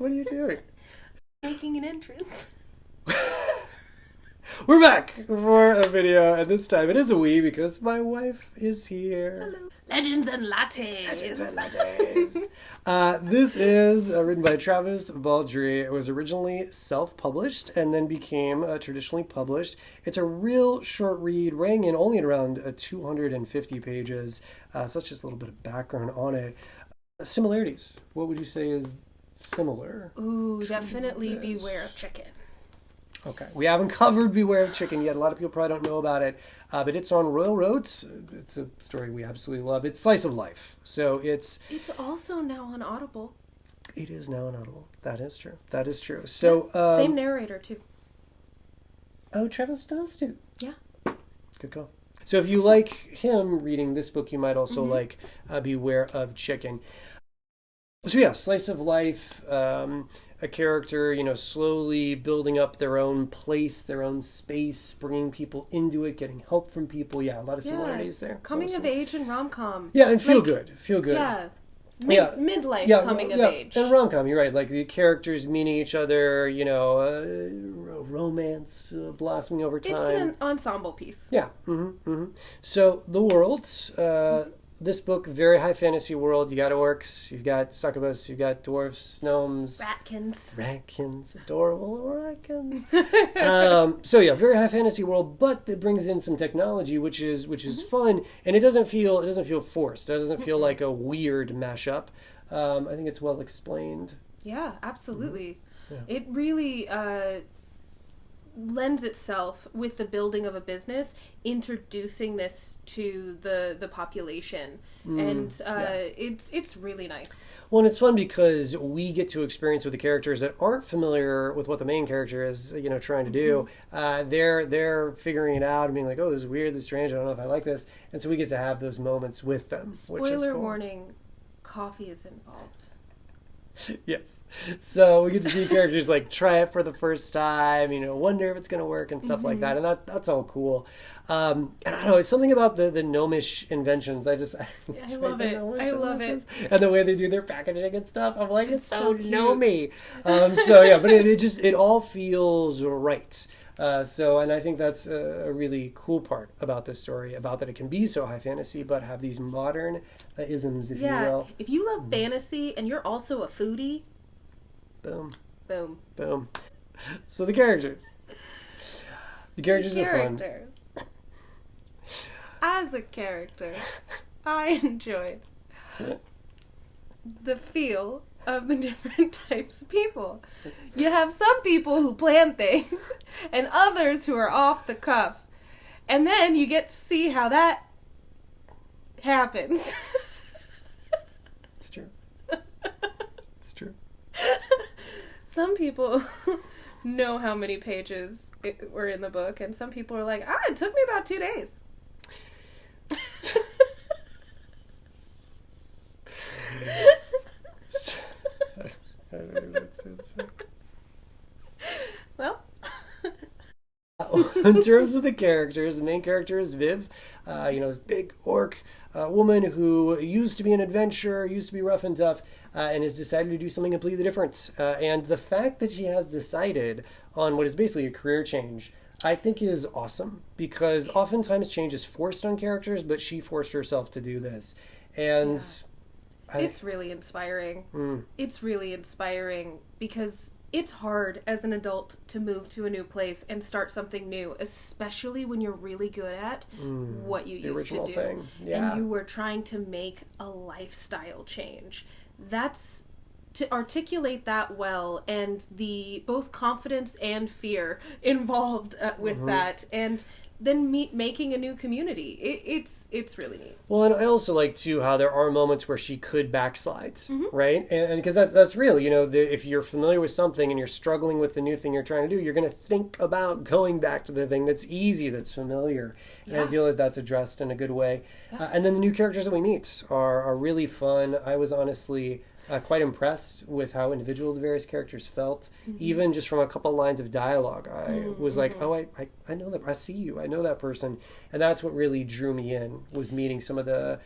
What are you doing? Making an entrance. We're back for a video, and this time it is a we because my wife is here. Hello. Legends and Lattes. Legends and Lattes. This is written by Travis Baldree. It was originally self-published and then became traditionally published. It's a real short read, weighing in only at around 250 pages. So that's just a little bit of background on it. Similarities. What would you say is similar? Ooh, definitely Beware of Chicken. Okay, we haven't covered Beware of Chicken yet. A lot of people probably don't know about it, but it's on Royal Roads. It's a story we absolutely love. It's slice of life, so it's also now on Audible. It is now on Audible. That is true. That is true. So same narrator too. Oh, Travis does too. Yeah. Good call. So if you like him reading this book, you might also like Beware of Chicken. So yeah, slice of life, a character, slowly building up their own place, their own space, bringing people into it, getting help from people. Yeah, a lot of similarities there. Coming of age and rom-com. Yeah, and feel good. Yeah. Midlife coming of age. And rom-com, you're right. Like the characters meeting each other, romance blossoming over time. It's an ensemble piece. Yeah. So the world, this book, very high fantasy world. You got orcs, you've got succubus, you've got dwarfs, gnomes. Ratkins. Adorable ratkins. So yeah, very high fantasy world, but it brings in some technology, which is fun, and it doesn't feel forced. It doesn't feel like a weird mashup. I think it's well explained. Yeah, absolutely. Yeah. It really lends itself with the building of a business, introducing this to the population, and it's really nice. Well, and it's fun because we get to experience with the characters that aren't familiar with what the main character is, trying to do. They're figuring it out and being like, "Oh, this is weird, this is strange. I don't know if I like this," and so we get to have those moments with them. Spoiler which is cool. warning: coffee is involved. Yes. So we get to see characters like try it for the first time, wonder if it's going to work and stuff like that. And that's all cool. And I don't know, it's something about the gnomish inventions. I love it. I love it. And the way they do their packaging and stuff. I'm like, it's so gnomey. But it all feels right. And I think that's a really cool part about this story, about that it can be so high fantasy, but have these modern isms, if you will. If you love fantasy and you're also a foodie, boom. Boom. So the characters. The characters are fun. As a character, I enjoyed the feel of the different types of people. You have some people who plan things and others who are off the cuff. And then you get to see how that happens. It's true. It's true. Some people know how many pages were in the book, and some people are like, it took me about 2 days. Well, in terms of the characters, the main character is Viv, this big orc woman who used to be an adventurer, used to be rough and tough, and has decided to do something completely different. And the fact that she has decided on what is basically a career change, I think is awesome, because oftentimes change is forced on characters, but she forced herself to do this. And it's really inspiring. It's really inspiring because it's hard as an adult to move to a new place and start something new, especially when you're really good at what you used to do. Thing. Yeah. And you were trying to make a lifestyle change. That's to articulate that well, and the both confidence and fear involved with that, and then making a new community. It's really neat. Well, and I also like, too, how there are moments where she could backslide, right? And because that's real. If you're familiar with something and you're struggling with the new thing you're trying to do, you're going to think about going back to the thing that's easy, that's familiar. And I feel like that's addressed in a good way. And then the new characters that we meet are really fun. I was honestly quite impressed with how individual the various characters felt, even just from a couple lines of dialogue. I was like, oh, I know that, I see you, I know that person. And that's what really drew me in, was meeting some of the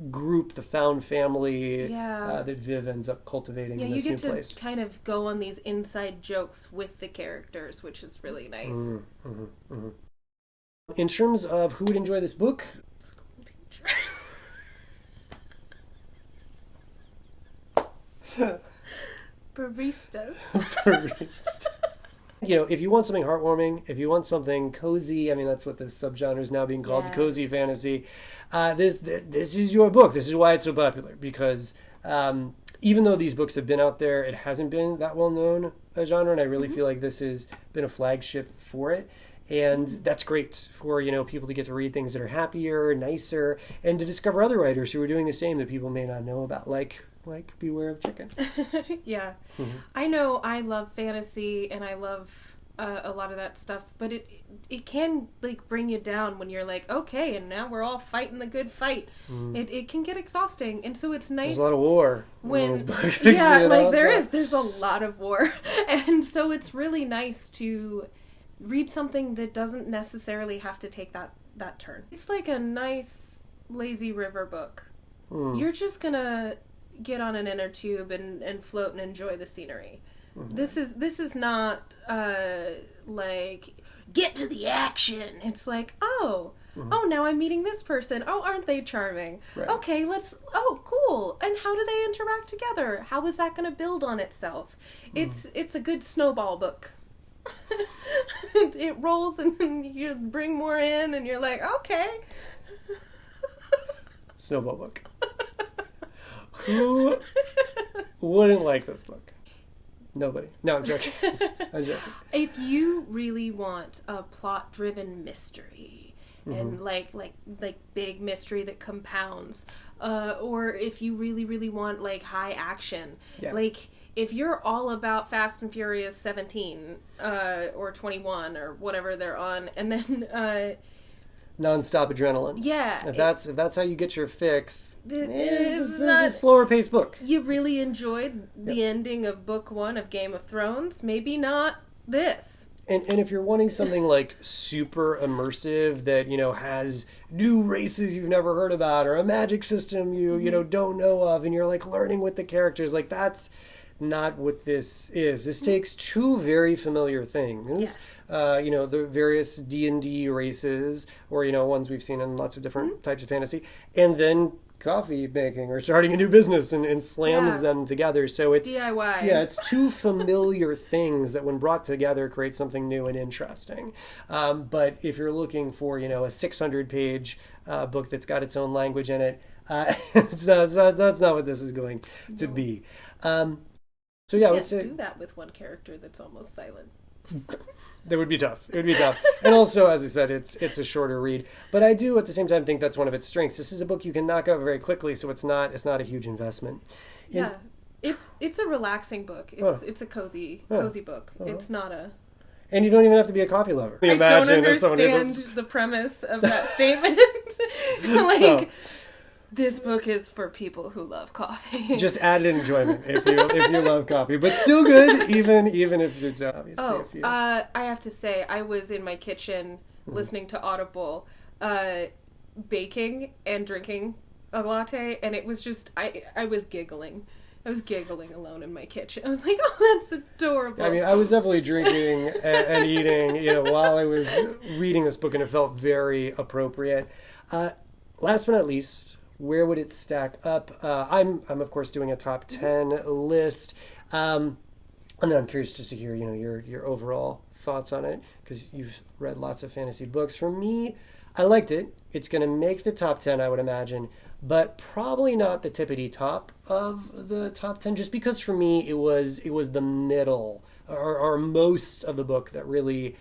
group, the found family that Viv ends up cultivating in this new place. Yeah, you get to kind of go on these inside jokes with the characters, which is really nice. Mm-hmm, mm-hmm, mm-hmm. In terms of who would enjoy this book, school teachers. Baristas. Baristas. You know, if you want something heartwarming, if you want something cozy, I mean, that's what this subgenre is now being called, cozy fantasy. This is your book. This is why it's so popular, because even though these books have been out there, it hasn't been that well known a genre, and I really feel like this has been a flagship for it. And that's great for, you know, people to get to read things that are happier, nicer, and to discover other writers who are doing the same that people may not know about, like Beware of Chicken. Yeah. Mm-hmm. I know I love fantasy and I love a lot of that stuff, but it can like bring you down when you're like, okay, and now we're all fighting the good fight. It can get exhausting, and so it's nice. There's a lot of war when there's a lot of war, and so it's really nice to read something that doesn't necessarily have to take that turn. It's like a nice lazy river book. You're just gonna get on an inner tube and float and enjoy the scenery. This is not like get to the action. It's like, oh now I'm meeting this person. Oh, aren't they charming? Right. Okay, cool. And how do they interact together? How is that going to build on itself? It's a good snowball book. It rolls and then you bring more in and you're like, okay. Snowball book. Who wouldn't like this book? Nobody. No, I'm joking. If you really want a plot-driven mystery and like big mystery that compounds, or if you really, really want like high action, like if you're all about Fast and Furious 17 or 21 or whatever they're on, and then non-stop adrenaline. Yeah. If that's how you get your fix, this is a slower paced book. You really enjoyed the ending of book 1 of Game of Thrones. Maybe not this. And if you're wanting something like super immersive that, you know, has new races you've never heard about or a magic system you don't know of, and you're like learning with the characters, like that's not what this is. This takes two very familiar things. Yes. The various D&D races, or, you know, ones we've seen in lots of different types of fantasy, and then coffee making or starting a new business and slams them together. So it's DIY. Yeah, it's two familiar things that when brought together create something new and interesting. But if you're looking for, you know, a 600-page book that's got its own language in it, that's not what this is going to be. So yeah, you can't do that with one character that's almost silent. That would be tough. It would be tough. And also, as I said, it's a shorter read. But I do at the same time think that's one of its strengths. This is a book you can knock out very quickly, so it's not a huge investment. Yeah. It's a relaxing book. It's a cozy book. It's not a... And you don't even have to be a coffee lover. I don't understand the premise of that statement. Like... No. This book is for people who love coffee. Just added enjoyment if you love coffee, but still good even if you don't. Obviously, I have to say, I was in my kitchen listening to Audible, baking and drinking a latte, and it was just I was giggling. I was giggling alone in my kitchen. I was like, "Oh, that's adorable." I mean, I was definitely drinking and eating, you know, while I was reading this book, and it felt very appropriate. Last but not least, where would it stack up? I'm of course doing a top 10 list, and then I'm curious just to hear, you know, your overall thoughts on it, because you've read lots of fantasy books. For me, I liked it. It's going to make the top 10, I would imagine, but probably not the tippity top of the top 10, just because for me it was the middle or most of the book that really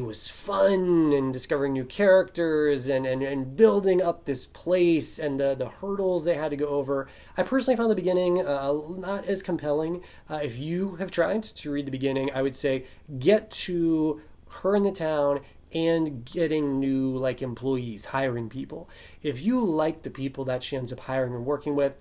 was fun, and discovering new characters and building up this place and the hurdles they had to go over. I personally found the beginning not as compelling. If you have tried to read the beginning, I would say get to her in the town and getting new like employees, hiring people. If you like the people that she ends up hiring and working with,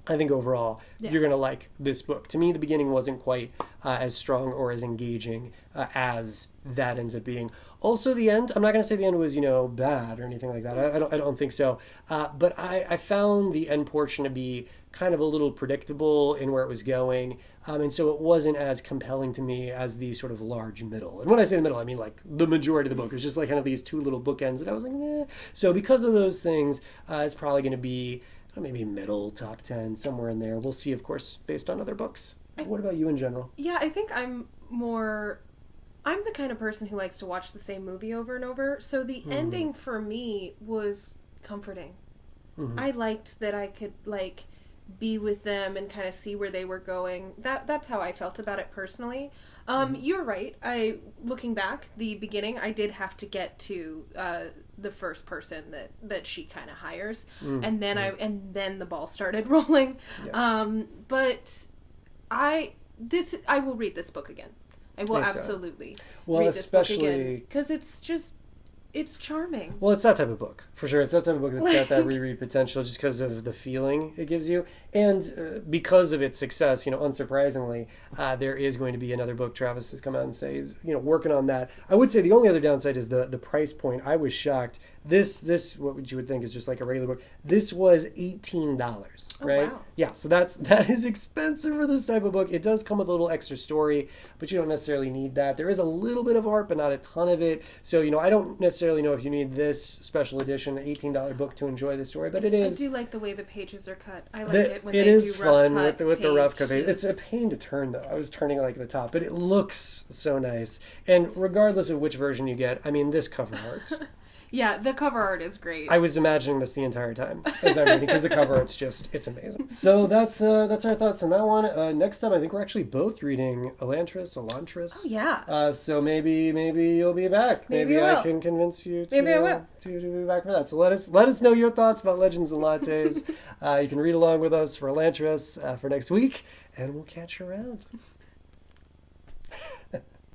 I think overall you're going to like this book. To me, the beginning wasn't quite as strong or as engaging as that ends up being. Also, the end, I'm not going to say the end was, bad or anything like that. I don't think so. But I found the end portion to be kind of a little predictable in where it was going. And so it wasn't as compelling to me as the sort of large middle. And when I say the middle, I mean like the majority of the book. It was just like kind of these two little bookends that I was like, eh. So because of those things, it's probably going to be maybe middle, top 10, somewhere in there. We'll see, of course, based on other books. What about you in general? Yeah, I think I'm the kind of person who likes to watch the same movie over and over. So the ending for me was comforting. Mm-hmm. I liked that I could be with them and kind of see where they were going. That's how I felt about it personally. You're right. Looking back, the beginning, I did have to get to the first person that she kind of hires, and then the ball started rolling. Yeah. But I will read this book again. I will absolutely read this book again because it's charming. Well, it's that type of book, for sure. It's that type of book that's got that reread potential just because of the feeling it gives you. And because of its success, unsurprisingly, there is going to be another book Travis has come out and say he's, working on that. I would say the only other downside is the price point. I was shocked. This what you would think is just like a regular book. This was $18, right? Wow. Yeah, so that is expensive for this type of book. It does come with a little extra story, but you don't necessarily need that. There is a little bit of art, but not a ton of it. So, I don't necessarily know if you need this special edition $18 book to enjoy the story, but it is. I do like the way the pages are cut. I like it when it they is do rough fun cut with the rough cut pages. pages. It's a pain to turn though. I was turning the top, but it looks so nice. And regardless of which version you get, this cover art. Yeah, the cover art is great. I was imagining this the entire time as I'm reading because the cover art's it's amazing. So that's our thoughts on that one. Next up, I think we're actually both reading Elantris. Oh yeah. So maybe you'll be back. Maybe I can convince you to be back for that. So let us know your thoughts about Legends and Lattes. You can read along with us for Elantris for next week, and we'll catch you around.